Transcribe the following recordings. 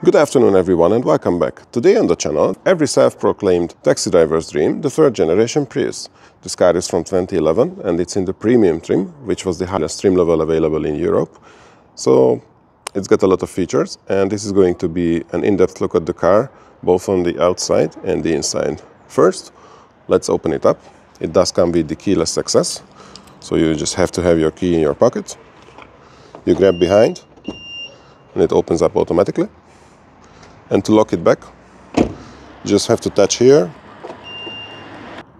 Good afternoon everyone and welcome back. Today on the channel, every self-proclaimed taxi driver's dream, the third generation Prius. This car is from 2011 and it's in the premium trim, which was the highest trim level available in Europe. So it's got a lot of features and this is going to be an in-depth look at the car, both on the outside and the inside. First, let's open it up. It does come with the keyless access, so you just have to have your key in your pocket. You grab behind and it opens up automatically. And to lock it back, you just have to touch here,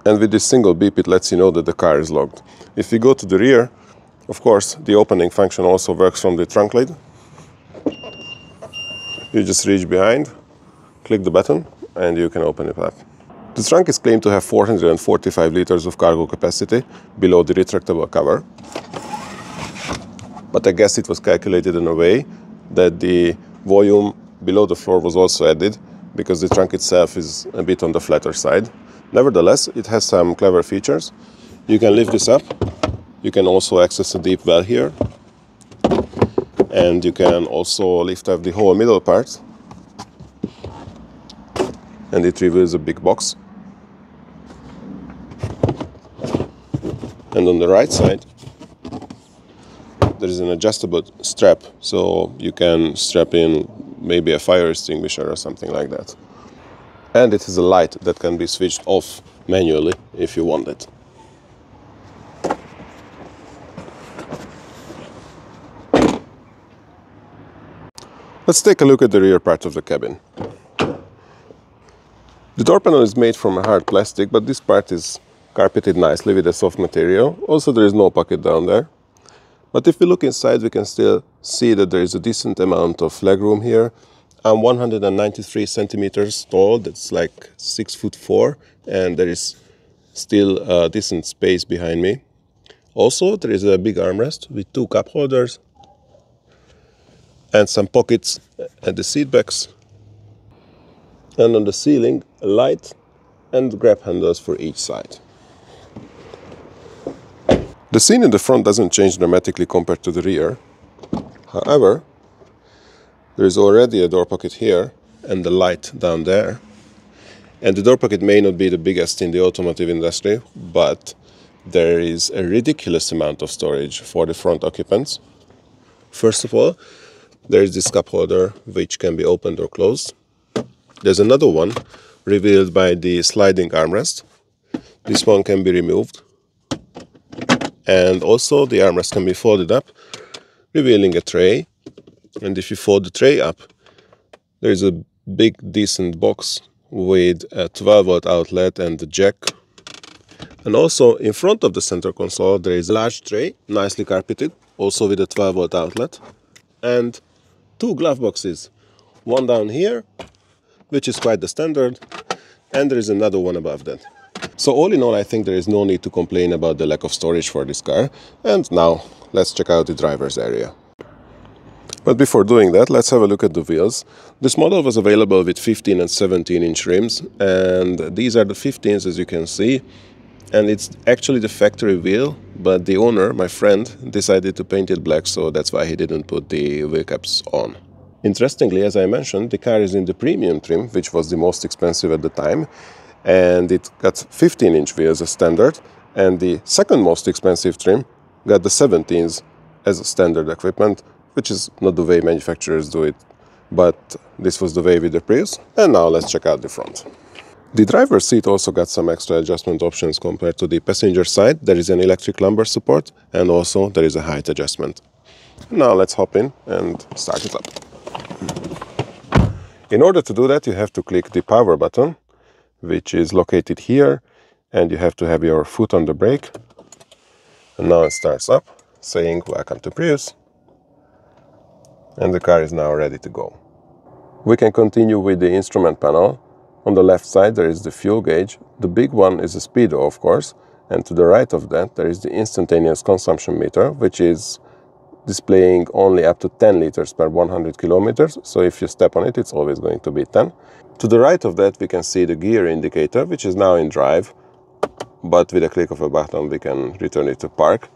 and with this single beep it lets you know that the car is locked. If we go to the rear, of course the opening function also works from the trunk lid. You just reach behind, click the button and you can open it up. The trunk is claimed to have 445 liters of cargo capacity below the retractable cover, but I guess it was calculated in a way that the volume below the floor was also added, because the trunk itself is a bit on the flatter side. Nevertheless, it has some clever features. You can lift this up, you can also access a deep well here, and you can also lift up the whole middle part, and it reveals a big box. And on the right side, there is an adjustable strap, so you can strap in maybe a fire extinguisher or something like that. And it has a light that can be switched off manually if you want it. Let's take a look at the rear part of the cabin. The door panel is made from a hard plastic, but this part is carpeted nicely with a soft material. Also, there is no pocket down there. But if we look inside, we can still see that there is a decent amount of legroom here. I'm 193 centimeters tall, that's like 6'4", and there is still a decent space behind me. Also, there is a big armrest with two cup holders and some pockets at the seat backs. And on the ceiling, a light and grab handles for each side. The scene in the front doesn't change dramatically compared to the rear. However, there is already a door pocket here and the light down there. And the door pocket may not be the biggest in the automotive industry, but there is a ridiculous amount of storage for the front occupants. First of all, there is this cup holder which can be opened or closed. There's another one revealed by the sliding armrest. This one can be removed. And also the armrest can be folded up, revealing a tray. And if you fold the tray up, there is a big decent box with a 12-volt outlet and a jack. And also in front of the center console there is a large tray, nicely carpeted, also with a 12-volt outlet. And two glove boxes, one down here, which is quite the standard, and there is another one above that. So all in all, I think there is no need to complain about the lack of storage for this car. And now let's check out the driver's area. But before doing that, let's have a look at the wheels. This model was available with 15 and 17-inch rims, and these are the 15s as you can see. And it's actually the factory wheel, but the owner, my friend, decided to paint it black, so that's why he didn't put the wheel caps on. Interestingly, as I mentioned, the car is in the premium trim, which was the most expensive at the time. And it got 15-inch wheels as standard, and the second most expensive trim got the 17s as a standard equipment, which is not the way manufacturers do it, but this was the way with the Prius. And now let's check out the front. The driver's seat also got some extra adjustment options compared to the passenger side. There is an electric lumbar support, and also there is a height adjustment. Now let's hop in and start it up. In order to do that, you have to click the power button, which is located here, and you have to have your foot on the brake. And now it starts up, saying welcome to Prius, and the car is now ready to go. We can continue with the instrument panel. On the left side there is the fuel gauge. The big one is a speedo, of course, and to the right of that there is the instantaneous consumption meter, which is displaying only up to 10 liters per 100 kilometers, so if you step on it, it's always going to be 10. To the right of that we can see the gear indicator, which is now in drive, but with a click of a button we can return it to park.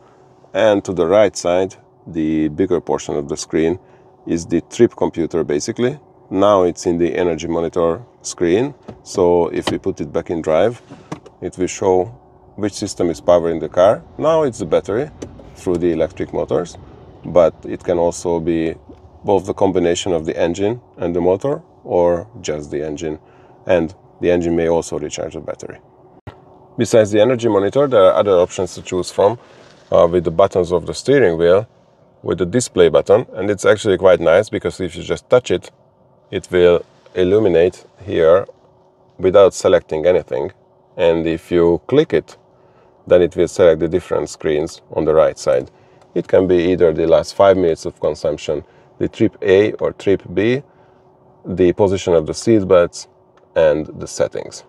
And to the right side, the bigger portion of the screen is the trip computer basically, Now it's in the energy monitor screen, so if we put it back in drive, it will show which system is powering the car. Now it's the battery through the electric motors, but it can also be both the combination of the engine and the motor, or just the engine, and the engine may also recharge the battery. Besides the energy monitor, there are other options to choose from with the buttons of the steering wheel, with the display button, and it's actually quite nice because if you just touch it, it will illuminate here without selecting anything, and if you click it, then it will select the different screens on the right side. It can be either the last 5 minutes of consumption, the trip A or trip B, the position of the seat belts, and the settings.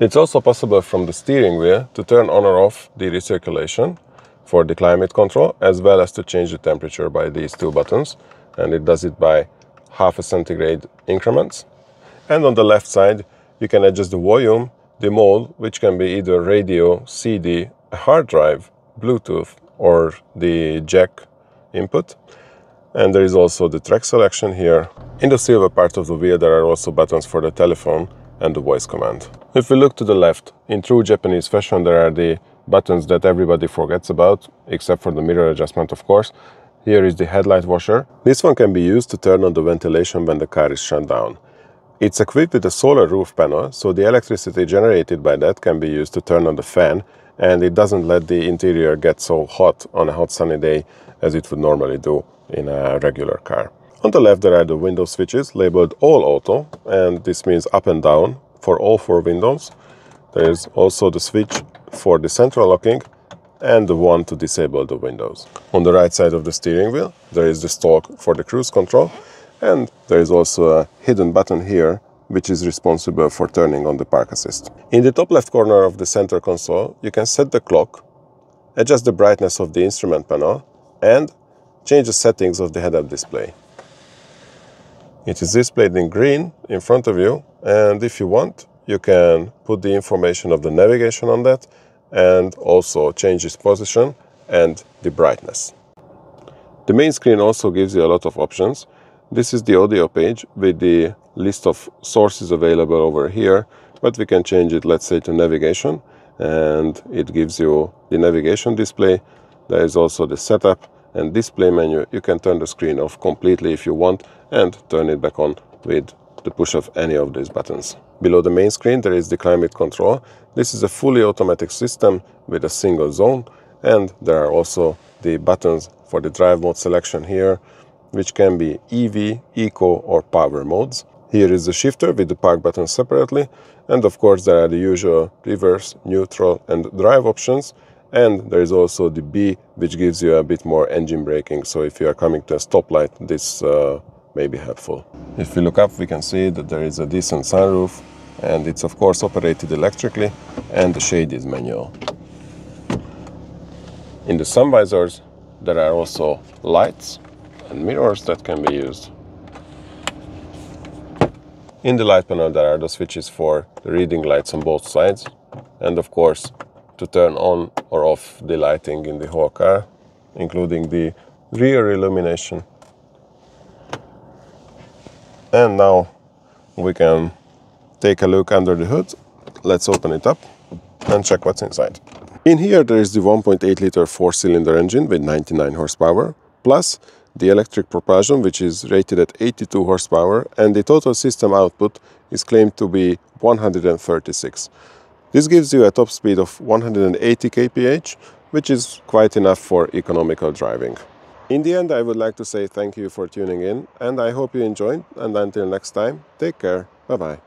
It's also possible from the steering wheel to turn on or off the recirculation for the climate control, as well as to change the temperature by these two buttons, and it does it by half a centigrade increments. And on the left side, you can adjust the volume, the mode, which can be either radio, CD, a hard drive, Bluetooth, or the jack input. And there is also the track selection here. In the silver part of the wheel, there are also buttons for the telephone and the voice command. If we look to the left, in true Japanese fashion, there are the buttons that everybody forgets about, except for the mirror adjustment, of course. Here is the headlight washer. This one can be used to turn on the ventilation when the car is shut down. It's equipped with a solar roof panel, so the electricity generated by that can be used to turn on the fan, and it doesn't let the interior get so hot on a hot sunny day as it would normally do in a regular car. On the left there are the window switches labeled All Auto, and this means up and down for all 4 windows. There is also the switch for the central locking and the one to disable the windows. On the right side of the steering wheel there is the stalk for the cruise control, and there is also a hidden button here which is responsible for turning on the park assist. In the top left corner of the center console you can set the clock, adjust the brightness of the instrument panel, and change the settings of the head-up display. It is displayed in green in front of you, and if you want, you can put the information of the navigation on that and also change its position and the brightness. The main screen also gives you a lot of options. This is the audio page with the list of sources available over here, but we can change it, let's say, to navigation, and it gives you the navigation display. There is also the setup and display menu. You can turn the screen off completely if you want and turn it back on with the push of any of these buttons. Below the main screen there is the climate control. This is a fully automatic system with a single zone, and there are also the buttons for the drive mode selection here, which can be EV, Eco or Power modes. Here is the shifter with the park button separately, and of course there are the usual reverse, neutral and drive options, and there is also the B, which gives you a bit more engine braking, so if you are coming to a stoplight, this may be helpful. If we look up, we can see that there is a decent sunroof, and it's of course operated electrically, and the shade is manual. In the sun visors there are also lights and mirrors that can be used. In the light panel there are the switches for the reading lights on both sides, and of course to turn on or off the lighting in the whole car, including the rear illumination. And now we can take a look under the hood. Let's open it up and check what's inside. In here there is the 1.8 liter 4-cylinder engine with 99 horsepower, plus the electric propulsion, which is rated at 82 horsepower, and the total system output is claimed to be 136. This gives you a top speed of 180 kph, which is quite enough for economical driving. In the end, I would like to say thank you for tuning in, and I hope you enjoyed, and until next time, take care, bye bye.